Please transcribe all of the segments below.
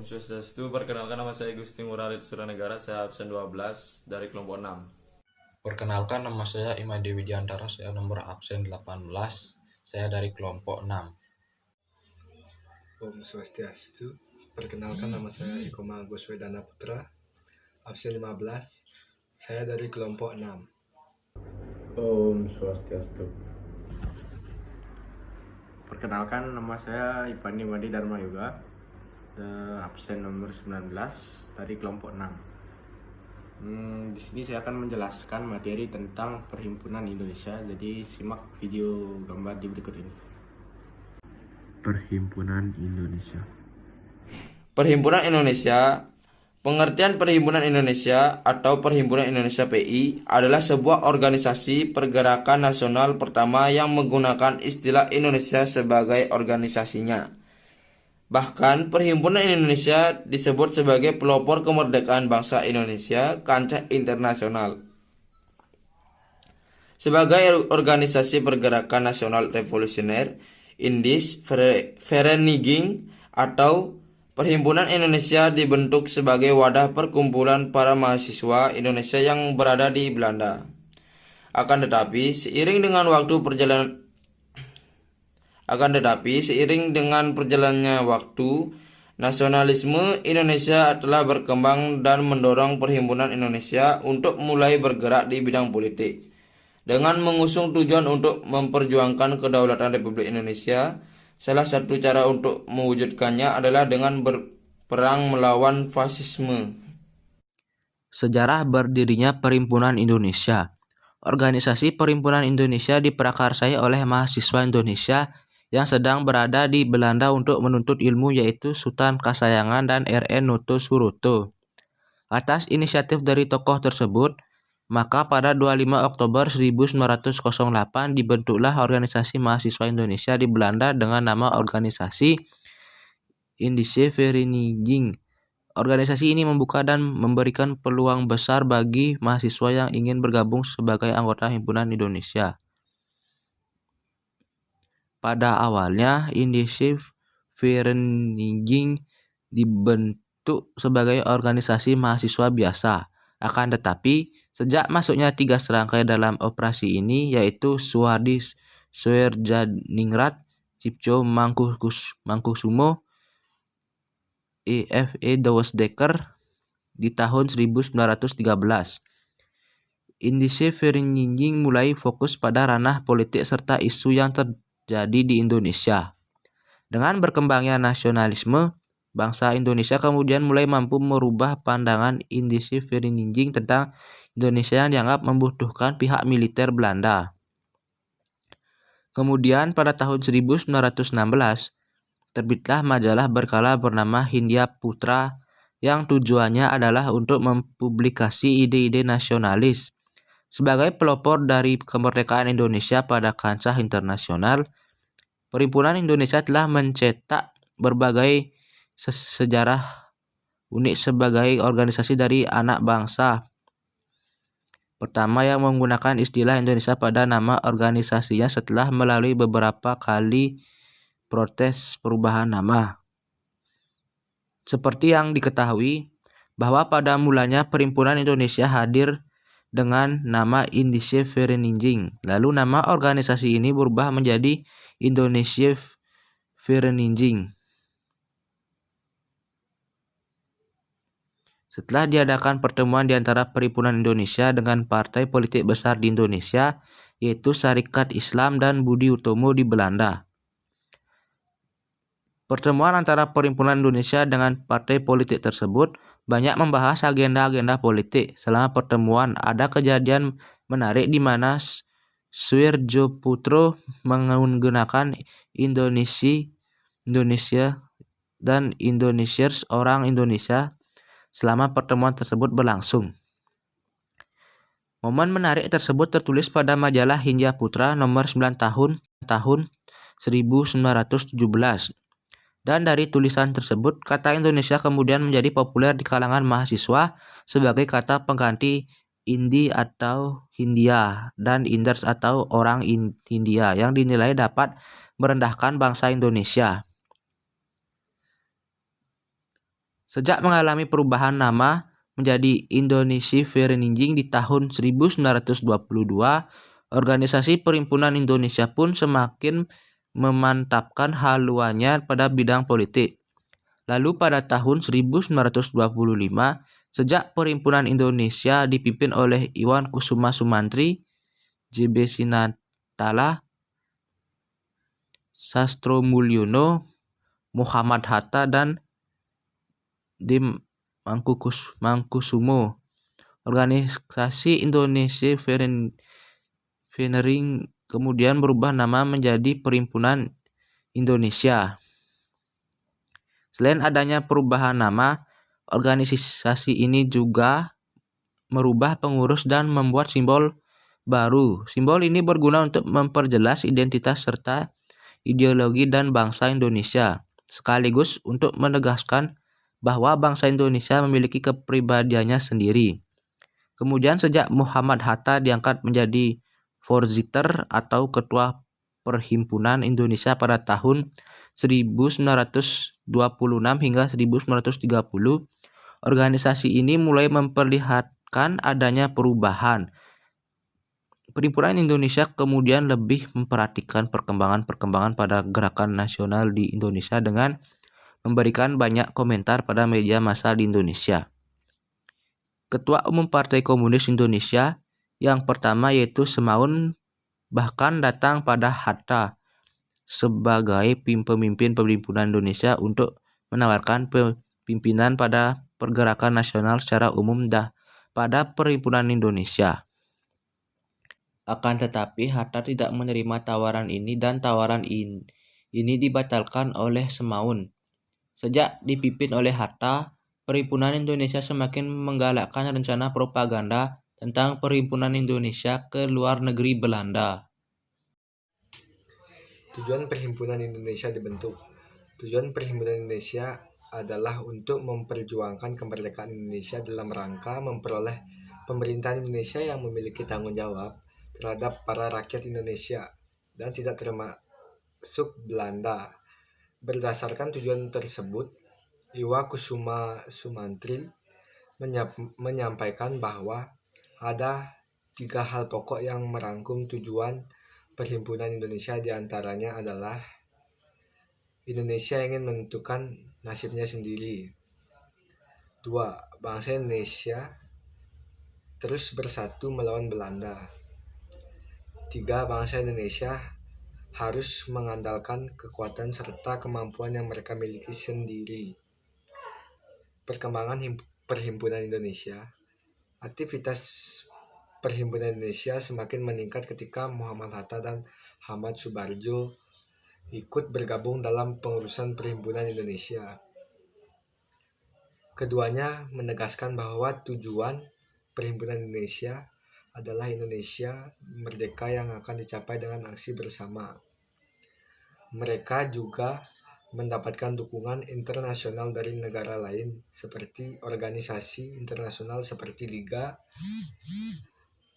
Om Swastiastu, perkenalkan nama saya Gusti Ngurah Suranegara, saya absen 12 dari kelompok 6. Perkenalkan, nama saya Imade Widiantara, saya nomor absen 18, saya dari kelompok 6. Om Swastiastu, perkenalkan nama saya Ikoma Guswedana Putra, absen 15, saya dari kelompok 6. Om Swastiastu. Perkenalkan, nama saya Ipani Madi Dharma Yoga, absen nomor 19 dari kelompok 6. Di sini saya akan menjelaskan materi tentang Perhimpunan Indonesia. Jadi simak video gambar di berikut ini. Perhimpunan Indonesia. Perhimpunan Indonesia. Pengertian Perhimpunan Indonesia atau Perhimpunan Indonesia PI adalah sebuah organisasi pergerakan nasional pertama yang menggunakan istilah Indonesia sebagai organisasinya. Bahkan Perhimpunan Indonesia disebut sebagai pelopor kemerdekaan bangsa Indonesia kancah internasional. Sebagai organisasi pergerakan nasional revolusioner, Indisvereniging atau Perhimpunan Indonesia dibentuk sebagai wadah perkumpulan para mahasiswa Indonesia yang berada di Belanda. Akan tetapi, seiring dengan perjalannya waktu, nasionalisme Indonesia telah berkembang dan mendorong Perhimpunan Indonesia untuk mulai bergerak di bidang politik. Dengan mengusung tujuan untuk memperjuangkan kedaulatan Republik Indonesia, salah satu cara untuk mewujudkannya adalah dengan berperang melawan fasisme. Sejarah berdirinya Perhimpunan Indonesia. Organisasi Perhimpunan Indonesia diprakarsai oleh mahasiswa Indonesia yang sedang berada di Belanda untuk menuntut ilmu, yaitu Sultan Kasayangan dan R.N. Noto Suroto. Atas inisiatif dari tokoh tersebut, maka pada 25 Oktober 1908 dibentuklah organisasi mahasiswa Indonesia di Belanda dengan nama organisasi Indische-Vereniging. Organisasi ini membuka dan memberikan peluang besar bagi mahasiswa yang ingin bergabung sebagai anggota Himpunan Indonesia. Pada awalnya, Indische-Vereniging dibentuk sebagai organisasi mahasiswa biasa. Akan tetapi, sejak masuknya 3 serangkai dalam operasi ini, yaitu Suhardi Soerdjaningrat, Cipto Mangkusumo, E.F.E. Douwesdekker di tahun 1913. Indische-Vereniging mulai fokus pada ranah politik serta isu yang terjadi di Indonesia. Dengan berkembangnya nasionalisme, bangsa Indonesia kemudian mulai mampu merubah pandangan Indische-Vereniging tentang Indonesia yang dianggap membutuhkan pihak militer Belanda. Kemudian pada tahun 1916, terbitlah majalah berkala bernama Hindia Putra yang tujuannya adalah untuk mempublikasi ide-ide nasionalis. Sebagai pelopor dari kemerdekaan Indonesia pada kancah internasional, Perhimpunan Indonesia telah mencetak berbagai sejarah unik sebagai organisasi dari anak bangsa. Pertama yang menggunakan istilah Indonesia pada nama organisasinya setelah melalui beberapa kali protes perubahan nama. Seperti yang diketahui, bahwa pada mulanya Perhimpunan Indonesia hadir dengan nama Indische-Vereniging. Lalu nama organisasi ini berubah menjadi Indonesië-Vereniging. Setelah diadakan pertemuan di antara Perhimpunan Indonesia dengan partai politik besar di Indonesia, yaitu Syarikat Islam dan Budi Utomo di Belanda. Pertemuan antara Perhimpunan Indonesia dengan partai politik tersebut banyak membahas agenda-agenda politik. Selama pertemuan ada kejadian menarik di mana Suhartjoputro menggunakan Indonesia dan Indonesiers orang Indonesia selama pertemuan tersebut berlangsung. Momen menarik tersebut tertulis pada majalah Hindia Putra nomor 9 tahun 1917. Dan dari tulisan tersebut, kata Indonesia kemudian menjadi populer di kalangan mahasiswa sebagai kata pengganti Indi atau Hindia dan Inders atau orang Hindia yang dinilai dapat merendahkan bangsa Indonesia. Sejak mengalami perubahan nama menjadi Indonesia Vereniging di tahun 1922, Organisasi Perhimpunan Indonesia pun semakin memantapkan haluannya pada bidang politik. Lalu pada tahun 1925, sejak Perhimpunan Indonesia dipimpin oleh Iwan Kusuma Sumantri, J.B. Sinatala, Sastro Mulyono, Muhammad Hatta, dan D. Mangkusumo, Organisasi Indonesia Vereniging kemudian berubah nama menjadi Perhimpunan Indonesia. Selain adanya perubahan nama, organisasi ini juga merubah pengurus dan membuat simbol baru. Simbol ini berguna untuk memperjelas identitas serta ideologi dan bangsa Indonesia, sekaligus untuk menegaskan bahwa bangsa Indonesia memiliki kepribadiannya sendiri. Kemudian sejak Muhammad Hatta diangkat menjadi Vorsitter atau Ketua Perhimpunan Indonesia pada tahun 1926 hingga 1930, organisasi ini mulai memperlihatkan adanya perubahan. Perhimpunan Indonesia kemudian lebih memperhatikan perkembangan-perkembangan pada gerakan nasional di Indonesia dengan memberikan banyak komentar pada media massa di Indonesia. Ketua Umum Partai Komunis Indonesia yang pertama yaitu Semaun bahkan datang pada Hatta sebagai pemimpin Perhimpunan Indonesia untuk menawarkan pimpinan pada pergerakan nasional secara umum pada Perhimpunan Indonesia. Akan tetapi Hatta tidak menerima tawaran ini dan tawaran ini dibatalkan oleh Semaun. Sejak dipimpin oleh Hatta, Perhimpunan Indonesia semakin menggalakkan rencana propaganda tentang Perhimpunan Indonesia ke luar negeri Belanda. Tujuan Perhimpunan Indonesia dibentuk. Tujuan Perhimpunan Indonesia adalah untuk memperjuangkan kemerdekaan Indonesia dalam rangka memperoleh pemerintahan Indonesia yang memiliki tanggung jawab terhadap para rakyat Indonesia dan tidak termasuk Belanda. Berdasarkan tujuan tersebut, Iwan Kusuma Sumantri menyampaikan bahwa ada 3 hal pokok yang merangkum tujuan Perhimpunan Indonesia, diantaranya adalah Indonesia ingin menentukan nasibnya sendiri. 2. Bangsa Indonesia terus bersatu melawan Belanda. 3. Bangsa Indonesia harus mengandalkan kekuatan serta kemampuan yang mereka miliki sendiri. Perkembangan Perhimpunan Indonesia. Aktivitas Perhimpunan Indonesia semakin meningkat ketika Muhammad Hatta dan Ahmad Subarjo ikut bergabung dalam pengurusan Perhimpunan Indonesia. Keduanya menegaskan bahwa tujuan Perhimpunan Indonesia adalah Indonesia merdeka yang akan dicapai dengan aksi bersama. Mereka juga mendapatkan dukungan internasional dari negara lain seperti organisasi internasional seperti Liga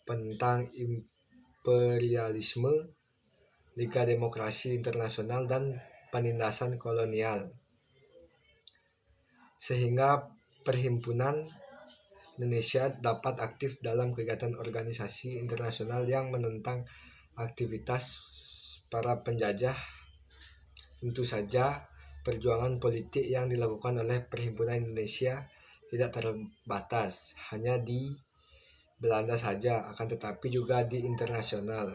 Penentang Imperialisme, Liga Demokrasi Internasional, dan Penindasan Kolonial. Sehingga Perhimpunan Indonesia dapat aktif dalam kegiatan organisasi internasional yang menentang aktivitas para penjajah. Tentu saja, perjuangan politik yang dilakukan oleh Perhimpunan Indonesia tidak terbatas hanya di Belanda saja, akan tetapi juga di internasional.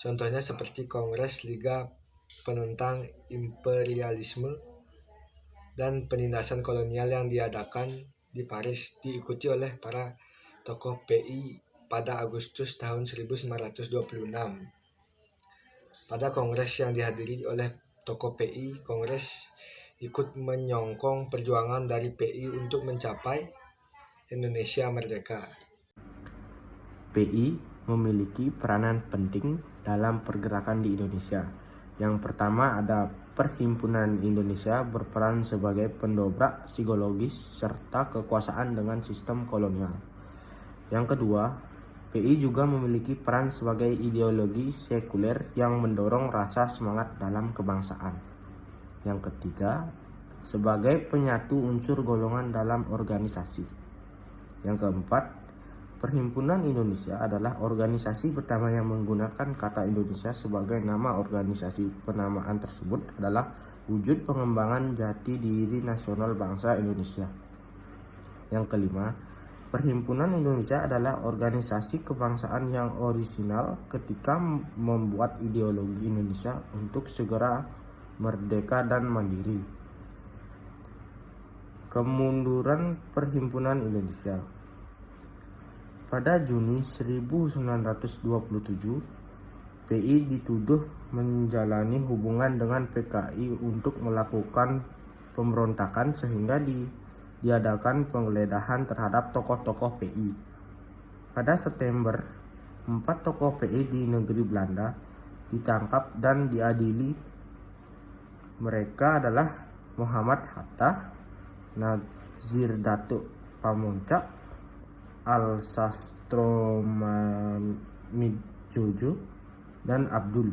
Contohnya seperti Kongres Liga Penentang Imperialisme dan Penindasan Kolonial yang diadakan di Paris diikuti oleh para tokoh PI pada Agustus tahun 1926. Pada kongres yang dihadiri oleh tokoh PI, kongres ikut menyokong perjuangan dari PI untuk mencapai Indonesia merdeka. PI memiliki peranan penting dalam pergerakan di Indonesia. Yang pertama ada Perhimpunan Indonesia berperan sebagai pendobrak psikologis serta kekuasaan dengan sistem kolonial. Yang kedua, PI juga memiliki peran sebagai ideologi sekuler yang mendorong rasa semangat dalam kebangsaan. Yang ketiga, sebagai penyatu unsur golongan dalam organisasi. Yang keempat, Perhimpunan Indonesia adalah organisasi pertama yang menggunakan kata Indonesia sebagai nama organisasi. Penamaan tersebut adalah wujud pengembangan jati diri nasional bangsa Indonesia. Yang kelima, Perhimpunan Indonesia adalah organisasi kebangsaan yang orisinal ketika membuat ideologi Indonesia untuk segera merdeka dan mandiri. Kemunduran Perhimpunan Indonesia. Pada Juni 1927, PI dituduh menjalani hubungan dengan PKI untuk melakukan pemberontakan sehingga diadakan penggeledahan terhadap tokoh-tokoh PI. Pada September, 4 tokoh PI di negeri Belanda ditangkap dan diadili. Mereka adalah Muhammad Hatta, Nazir Datuk Pamuncak, Alsastroamidjojo, dan Abdul.